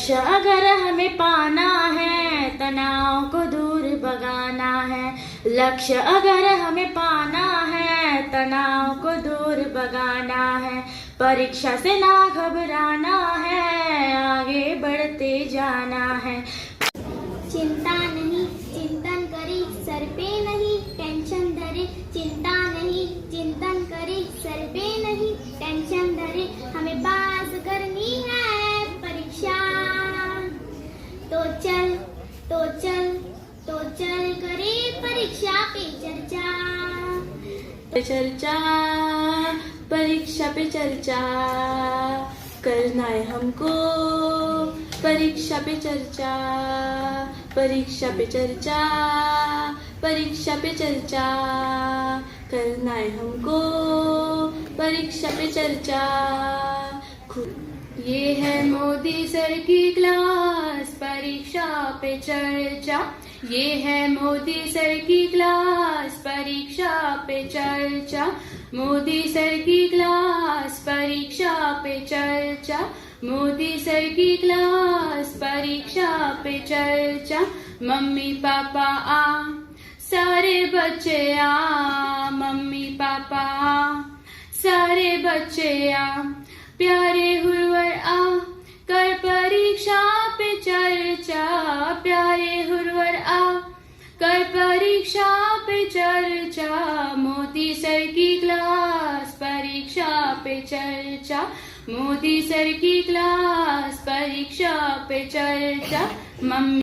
लक्ष्य अगर हमें पाना है, तनाव को दूर भगाना है। लक्ष्य अगर हमें पाना है, तनाव को दूर भगाना है। परीक्षा से ना घबराना है, आगे बढ़ते जाना है। चिंता नहीं चिंतन करे, सर पे नहीं टेंशन धरे। चिंता नहीं चिंतन करे, सर पे नहीं टेंशन धरे। हमें पास करनी है परीक्षा, तो चल तो चल तो चल करे परीक्षा पे चर्चा। परीक्षा पे चर्चा करना है हमको। परीक्षा पे चर्चा, परीक्षा पे चर्चा, परीक्षा पे चर्चा करना है हमको। परीक्षा पे चर्चा। ये है मोदी सर की क्लास, परीक्षा पे चर्चा। ये है मोदी सर की क्लास, परीक्षा पे चर्चा। मोदी सर की क्लास, परीक्षा पे चर्चा। मोदी सर की क्लास, परीक्षा पे चर्चा। मम्मी पापा आ, सारे बच्चे आ। मम्मी पापा आ, सारे बच्चे आ। प्यारे हुरवर आ, कर परीक्षा पे चर्चा। प्यारे हुरवर आ, कर परीक्षा पे चर्चा। मोदी सर की क्लास, परीक्षा पे चर्चा। मोदी सर की क्लास, परीक्षा पे चर्चा। मम्मी